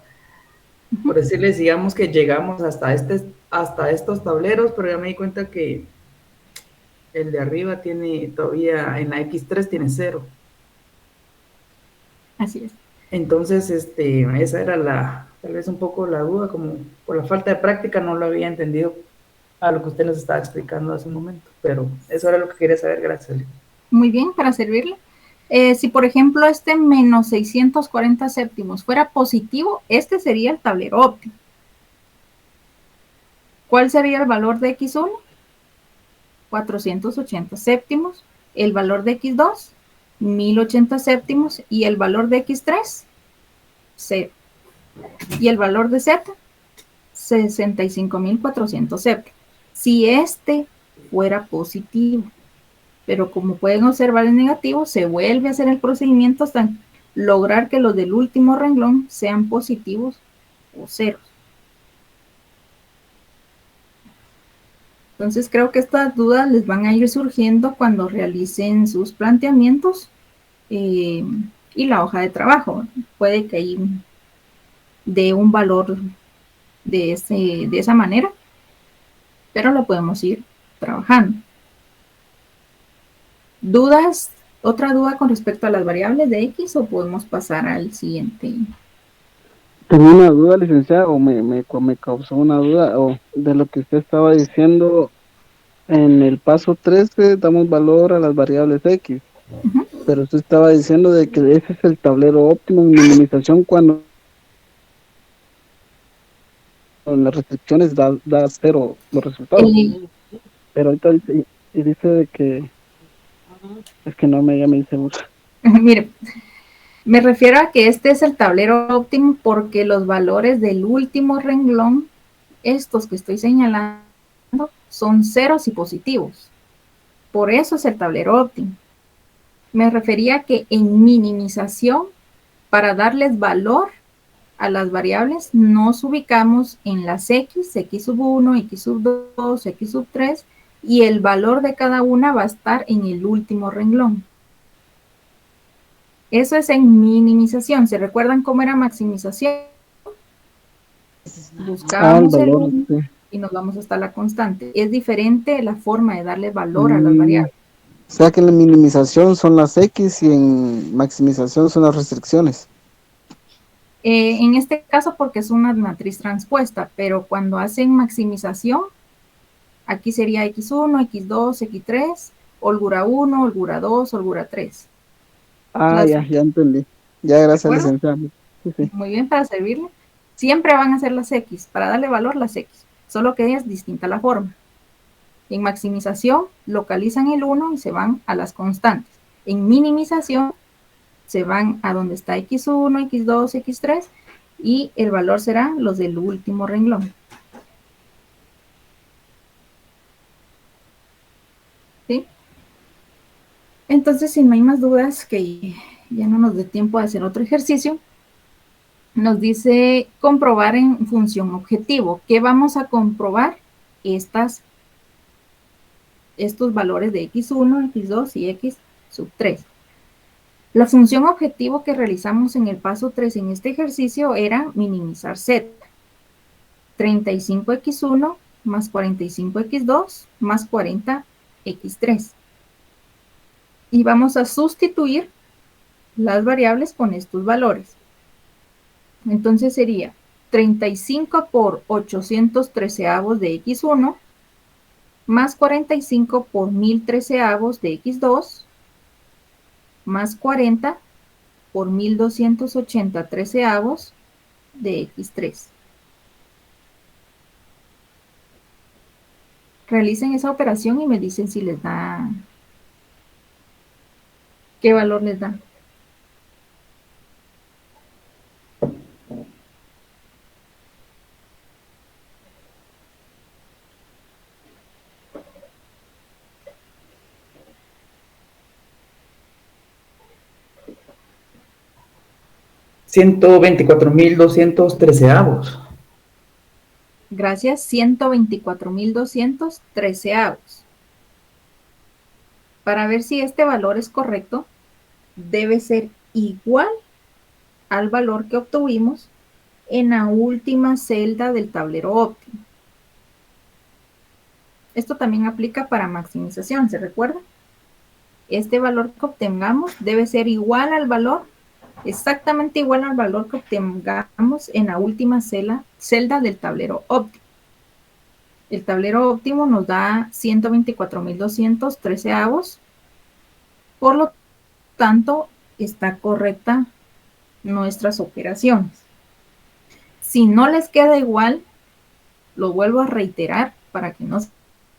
Por decirles, digamos que llegamos hasta estos tableros, pero ya me di cuenta que el de arriba tiene todavía, en la X3 tiene 0. Así es. Entonces, esa era tal vez un poco la duda, como por la falta de práctica no lo había entendido a lo que usted nos estaba explicando hace un momento, pero eso era lo que quería saber, gracias. Muy bien, para servirle. Si por ejemplo este menos 640 séptimos fuera positivo, este sería el tablero óptimo. ¿Cuál sería el valor de X1? 480 séptimos. El valor de X2, 1080 séptimos. Y el valor de X3, 0. Y el valor de Z, 65.400 séptimos. Si este fuera positivo. Pero como pueden observar es negativo, se vuelve a hacer el procedimiento hasta lograr que los del último renglón sean positivos o ceros. Entonces creo que estas dudas les van a ir surgiendo cuando realicen sus planteamientos y la hoja de trabajo. Puede que ahí dé un valor de esa manera, pero lo podemos ir trabajando. ¿Dudas? ¿Otra duda con respecto a las variables de X o podemos pasar al siguiente? Tengo una duda, licenciada, o me causó una duda de lo que usted estaba diciendo. En el paso 13 damos valor a las variables X, pero usted estaba diciendo de que ese es el tablero óptimo en minimización cuando en las restricciones da 0 los resultados. Pero ahorita dice de que es que no ya me dice mucho. Mire, me refiero a que este es el tablero óptimo porque los valores del último renglón, estos que estoy señalando, son ceros y positivos. Por eso es el tablero óptimo. Me refería a que en minimización, para darles valor a las variables, nos ubicamos en las X, X sub 1, X sub 2, X sub 3, y el valor de cada una va a estar en el último renglón. Eso es en minimización. ¿Se recuerdan cómo era maximización? Buscábamos el 1 y nos vamos hasta la constante. Es diferente la forma de darle valor a las variables. O sea que en la minimización son las X y en maximización son las restricciones. En este caso porque es una matriz transpuesta, pero cuando hacen maximización, aquí sería X1, X2, X3, holgura 1, holgura 2, holgura 3. Ya entendí. Ya, gracias, licenciada. Sí. Muy bien, para servirle. Siempre van a ser las X, para darle valor las X, solo que es distinta la forma. En maximización localizan el 1 y se van a las constantes. En minimización se van a donde está X1, X2, X3 y el valor será los del último renglón. ¿Sí? Entonces, si no hay más dudas, que ya no nos dé tiempo de hacer otro ejercicio, nos dice comprobar en función objetivo. ¿Qué vamos a comprobar? Estos valores de x1, x2 y x sub 3. La función objetivo que realizamos en el paso 3 en este ejercicio era minimizar z. 35x1 más 45x2 más 40x3. Y vamos a sustituir las variables con estos valores. Entonces sería 35 por 813 de x1 más 45 por 1013 de x2 más 40 por 1280 treceavos de x3. Realicen esa operación y me dicen si les da, qué valor les da. $124,213. Gracias, 124,200 treceavos. Para ver si este valor es correcto, debe ser igual al valor que obtuvimos en la última celda del tablero óptimo. Esto también aplica para maximización, ¿se recuerda? Este valor que obtengamos debe ser igual al valor, exactamente igual al valor que obtengamos en la última celda del tablero óptimo. El tablero óptimo nos da 124,200 treceavos. Por lo tanto, está correcta nuestras operaciones. Si no les queda igual, lo vuelvo a reiterar para que no se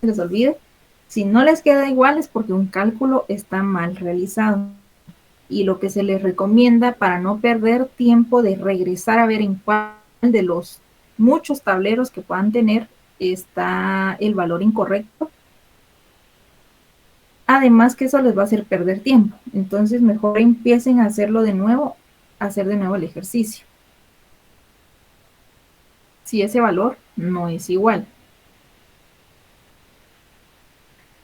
les olvide. Si no les queda igual es porque un cálculo está mal realizado. Y lo que se les recomienda para no perder tiempo de regresar a ver en cuál de los muchos tableros que puedan tener está el valor incorrecto. Además que eso les va a hacer perder tiempo. Entonces mejor empiecen a hacerlo de nuevo, a hacer de nuevo el ejercicio. Si ese valor no es igual.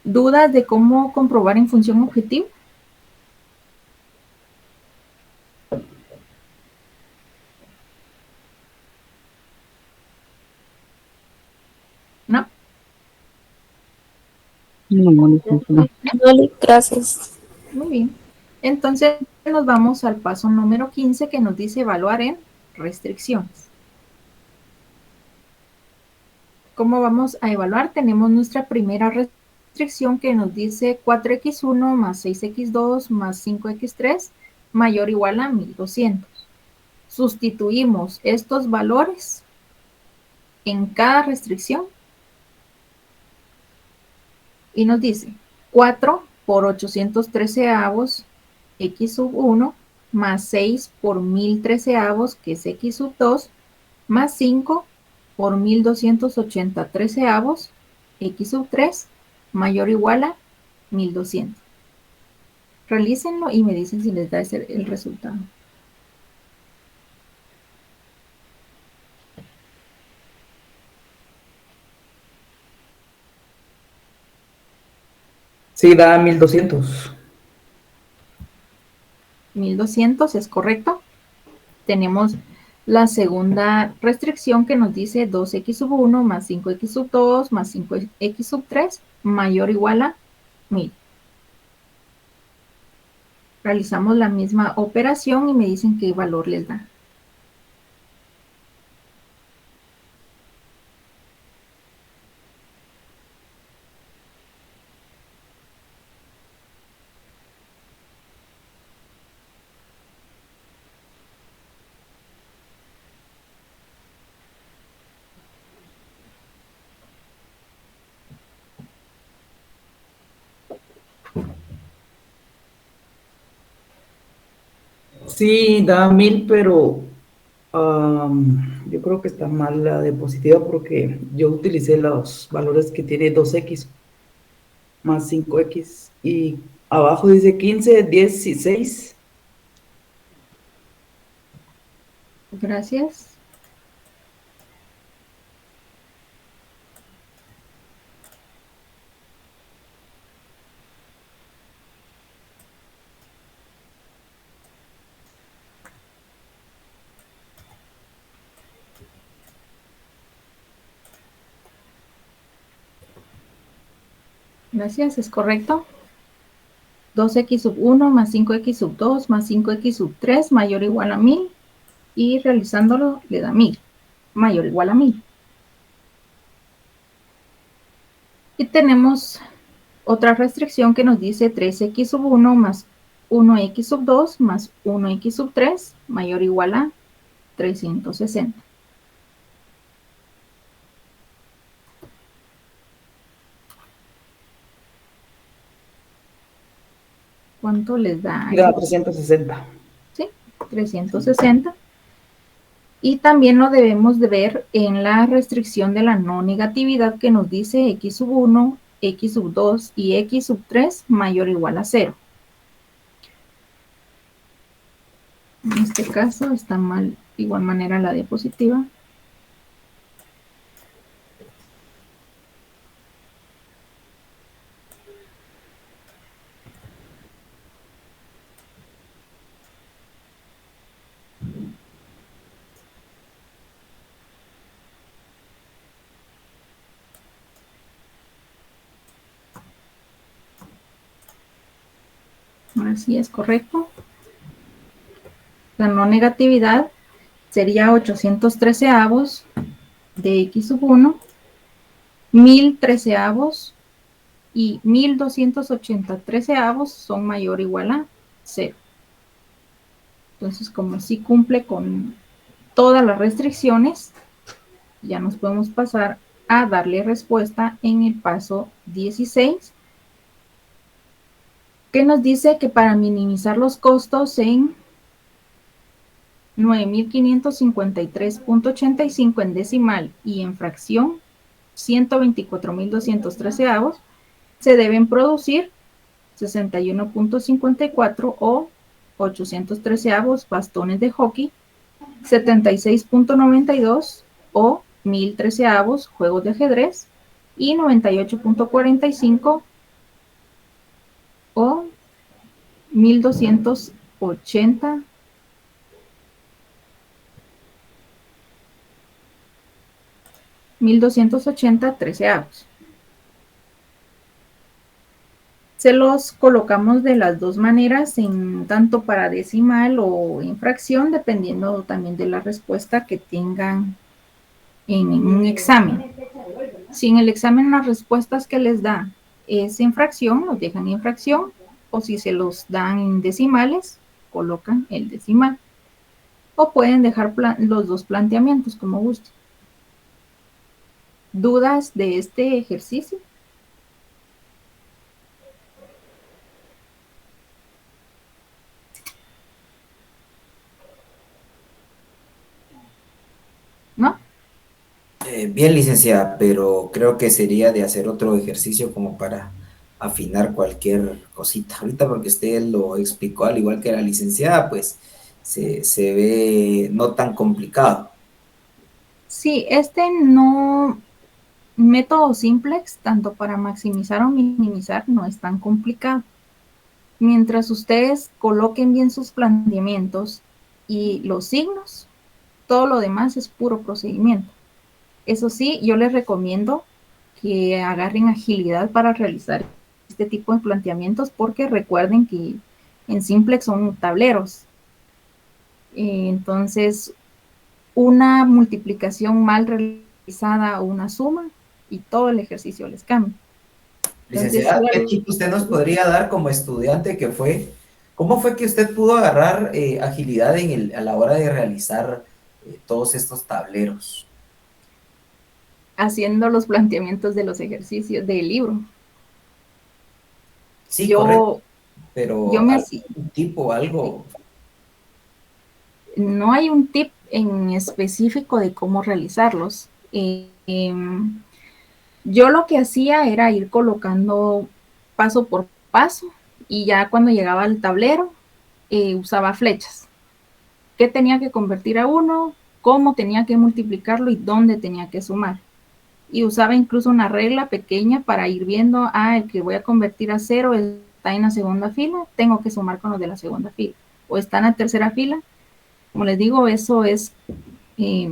¿Dudas de cómo comprobar en función objetivo? ¿No? No, licenciada. Vale, gracias. Muy bien. Entonces nos vamos al paso número 15 que nos dice evaluar en restricciones. ¿Cómo vamos a evaluar? Tenemos nuestra primera restricción que nos dice 4x1 más 6x2 más 5x3 mayor o igual a 1200. Sustituimos estos valores en cada restricción y nos dice 4 por 813 x sub 1 más 6 por 1013 que es x sub 2 más 5 por 1280 treceavos x sub 3 mayor o igual a 1200. Realícenlo y me dicen si les da el resultado. Sí, da 1200. 1200 es correcto. Tenemos la segunda restricción que nos dice 2x sub 1 más 5x sub 2 más 5x sub 3 mayor o igual a 1000. Realizamos la misma operación y me dicen qué valor les da. Sí, da 1000, pero Yo creo que está mal la diapositiva porque yo utilicé los valores que tiene 2x más 5x y abajo dice 15, 10 y 6. Gracias. Gracias, es correcto. 2x sub 1 más 5x sub 2 más 5x sub 3 mayor o igual a 1000 y realizándolo le da 1000 mayor o igual a 1000. Y tenemos otra restricción que nos dice 3x sub 1 más 1x sub 2 más 1x sub 3 mayor o igual a 360. ¿Cuánto les da? Da 360. Sí, 360. Y también lo debemos de ver en la restricción de la no negatividad que nos dice x sub 1, x sub 2 y x sub 3 mayor o igual a 0. En este caso está mal, de igual manera la diapositiva. Ahora sí es correcto. La no negatividad sería 813 avos de x sub 1, 1013 avos y 1283 avos son mayor o igual a 0. Entonces, como sí cumple con todas las restricciones, ya nos podemos pasar a darle respuesta en el paso 16, que nos dice que para minimizar los costos en 9.553.85 en decimal y en fracción 124.213 avos, se deben producir 61.54 o 813 avos bastones de hockey, 76.92 o 1013 avos juegos de ajedrez y 98.45 o 1280 treceavos. Se los colocamos de las dos maneras, en tanto para decimal o en fracción, dependiendo también de la respuesta que tengan en un examen. Si en el examen las respuestas que les da es en fracción, los dejan en fracción, o si se los dan en decimales, colocan el decimal. O pueden dejar los dos planteamientos como gusten. ¿Dudas de este ejercicio? ¿No? Bien, licenciada, pero creo que sería de hacer otro ejercicio como para afinar cualquier cosita. Ahorita porque usted lo explicó al igual que la licenciada, pues se ve no tan complicado. Sí, este no, método simplex, tanto para maximizar o minimizar, no es tan complicado. Mientras ustedes coloquen bien sus planteamientos y los signos, todo lo demás es puro procedimiento. Eso sí, yo les recomiendo que agarren agilidad para realizar este tipo de planteamientos, porque recuerden que en simplex son tableros. Entonces, una multiplicación mal realizada o una suma y todo el ejercicio les cambia. Entonces, Licenciada, ¿qué tip usted nos podría dar como estudiante que fue? ¿Cómo fue que usted pudo agarrar agilidad a la hora de realizar todos estos tableros? haciendo los planteamientos de los ejercicios del libro. Sí, correcto, Yo pero me algún tipo, algo. no hay un tip en específico de cómo realizarlos. Yo lo que hacía era ir colocando paso por paso y ya cuando llegaba al tablero usaba flechas. ¿Qué tenía que convertir a uno? ¿Cómo tenía que multiplicarlo y dónde tenía que sumar? Y usaba incluso una regla pequeña para ir viendo, el que voy a convertir a 0 está en la segunda fila, tengo que sumar con los de la segunda fila. O está en la tercera fila. Como les digo, eso es eh,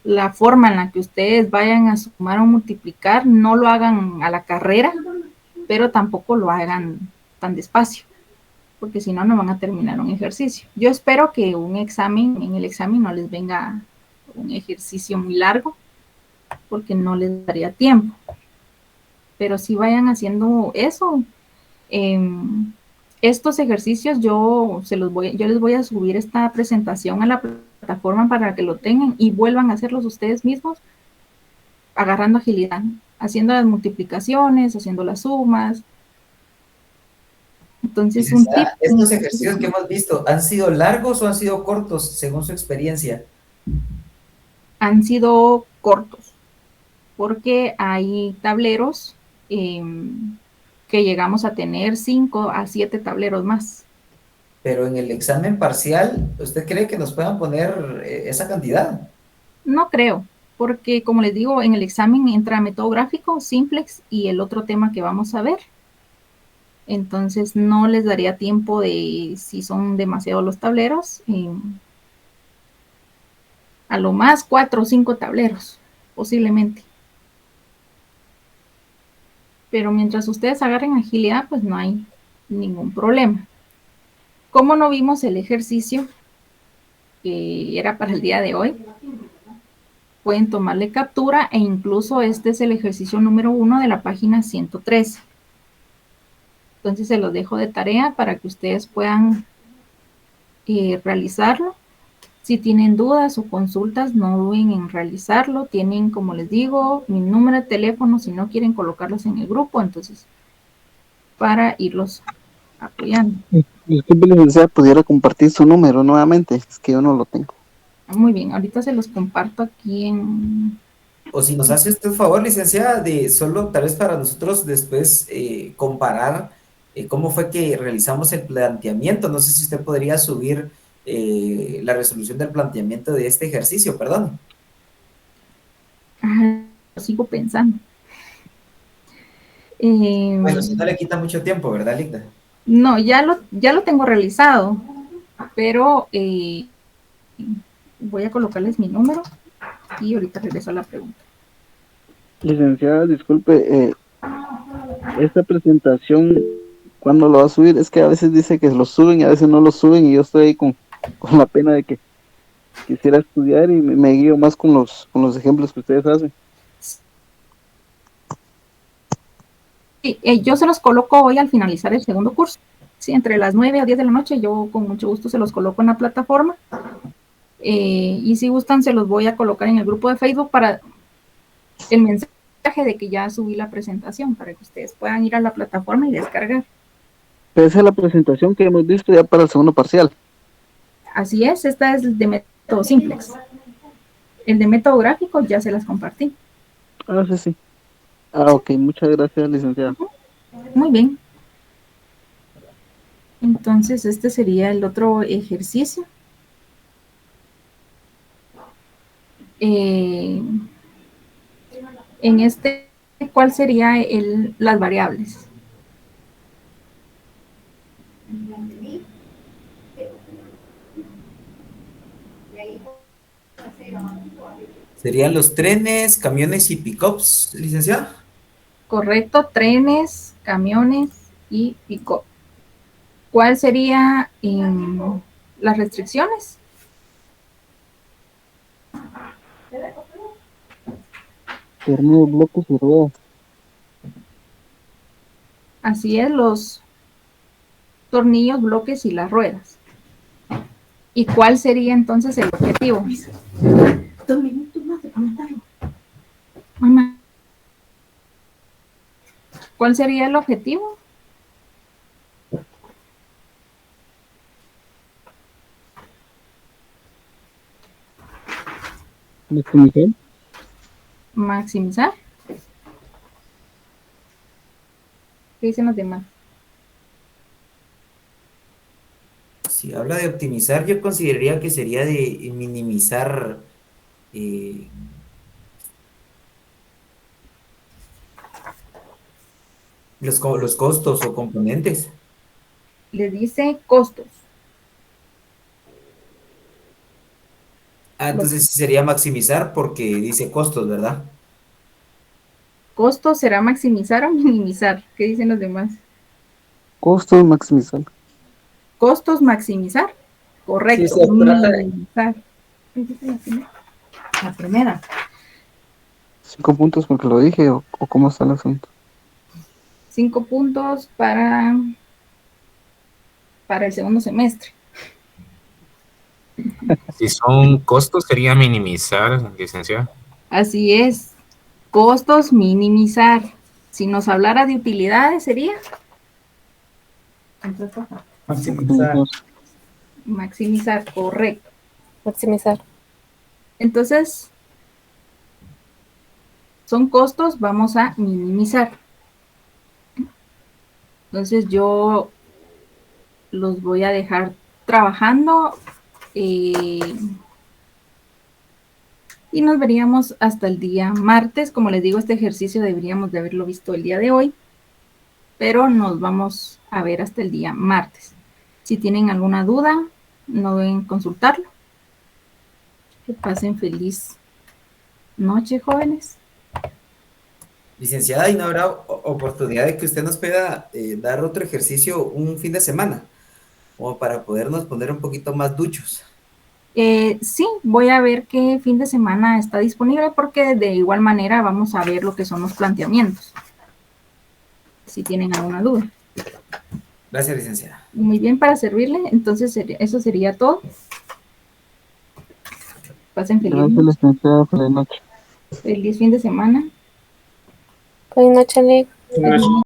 la forma en la que ustedes vayan a sumar o multiplicar. No lo hagan a la carrera, pero tampoco lo hagan tan despacio, porque si no, no van a terminar un ejercicio. Yo espero que en el examen no les venga un ejercicio muy largo, porque no les daría tiempo. Pero si vayan haciendo eso, eh, estos ejercicios yo les voy a subir esta presentación a la plataforma para que lo tengan y vuelvan a hacerlos ustedes mismos, agarrando agilidad, haciendo las multiplicaciones, haciendo las sumas. Entonces, un tip. Licenciada, estos ejercicios que hemos visto, ¿han sido largos o han sido cortos según su experiencia? Han sido cortos, porque hay tableros que llegamos a tener 5 a 7 tableros más. Pero en el examen parcial, ¿usted cree que nos puedan poner esa cantidad? No creo, porque como les digo, en el examen entra método gráfico, simplex y el otro tema que vamos a ver. Entonces no les daría tiempo de, si son demasiados los tableros, a lo más 4 o 5 tableros, posiblemente. Pero mientras ustedes agarren agilidad, pues no hay ningún problema. Como no vimos el ejercicio que era para el día de hoy, pueden tomarle captura e incluso este es el ejercicio número 1 de la página 113. Entonces se los dejo de tarea para que ustedes puedan realizarlo. Si tienen dudas o consultas, no duden en realizarlo. Tienen, como les digo, mi número de teléfono si no quieren colocarlos en el grupo, entonces, para irlos apoyando. Disculpe, licenciada, pudiera compartir su número nuevamente, es que yo no lo tengo. Muy bien, ahorita se los comparto aquí en... O si nos hace usted un favor, licenciada, de solo tal vez para nosotros después comparar cómo fue que realizamos el planteamiento. No sé si usted podría subir la resolución del planteamiento de este ejercicio, perdón. Lo sigo pensando. Bueno, si no le quita mucho tiempo, ¿verdad, Ligda? No, ya lo tengo realizado, pero voy a colocarles mi número y ahorita regreso a la pregunta. Licenciada, disculpe, esta presentación, ¿cuándo lo va a subir? Es que a veces dice que lo suben y a veces no lo suben y yo estoy ahí con la pena de que quisiera estudiar y me guío más con los ejemplos que ustedes hacen. Sí, yo se los coloco hoy al finalizar el segundo curso. Sí, entre las 9 a 10 de la noche, yo con mucho gusto se los coloco en la plataforma. Y si gustan, se los voy a colocar en el grupo de Facebook para el mensaje de que ya subí la presentación, para que ustedes puedan ir a la plataforma y descargar. Esa es la presentación que hemos visto ya para el segundo parcial. Así es, esta es de método simplex. El de método gráfico ya se las compartí. Ah, sí, sí. Ah, ok, muchas gracias, licenciada. Muy bien. Entonces, este sería el otro ejercicio. En este, ¿cuál sería las variables? ¿Serían los trenes, camiones y pickups, licenciada? Correcto, trenes, camiones y pick-up. ¿Cuál sería las restricciones? Torneos, bloques y ruedas. Así es, los tornillos, bloques y las ruedas. ¿Y cuál sería entonces el objetivo? 2 minutos más de comentarlo. Mamá. ¿Cuál sería el objetivo? maximizar. Maximizar. ¿Qué dicen los demás? Si habla de optimizar, yo consideraría que sería de minimizar eh, los costos o componentes. Le dice costos. Ah, Los entonces sí sería maximizar porque dice costos, ¿verdad? costos será maximizar o minimizar. ¿Qué dicen los demás? Costos, maximizar. Costos, maximizar. Si Correcto. se trata de, Minimizar. ¿Qué dice la primera? La primera. 5 puntos porque lo dije, o cómo está el asunto. 5 puntos para el segundo semestre. Si son costos, sería minimizar, licenciado. Así es. Costos, minimizar. Si nos hablara de utilidades, sería maximizar. maximizar. Correcto. Maximizar. Entonces, son costos, vamos a minimizar. Entonces, yo los voy a dejar trabajando y nos veríamos hasta el día martes. Como les digo, este ejercicio deberíamos de haberlo visto el día de hoy, pero nos vamos a ver hasta el día martes. Si tienen alguna duda, no deben consultarlo. Que pasen feliz noche, jóvenes. Licenciada, ¿y no habrá oportunidad de que usted nos pueda dar otro ejercicio un fin de semana? Como para podernos poner un poquito más duchos. Sí, voy a ver qué fin de semana está disponible porque de igual manera vamos a ver lo que son los planteamientos. Si tienen alguna duda. Gracias, licenciada. Muy bien, para servirle. Entonces, eso sería todo. Pasen feliz Gracias, noche. licenciada. Feliz noche. Feliz fin de semana. Buenas noches, Nick. Feliz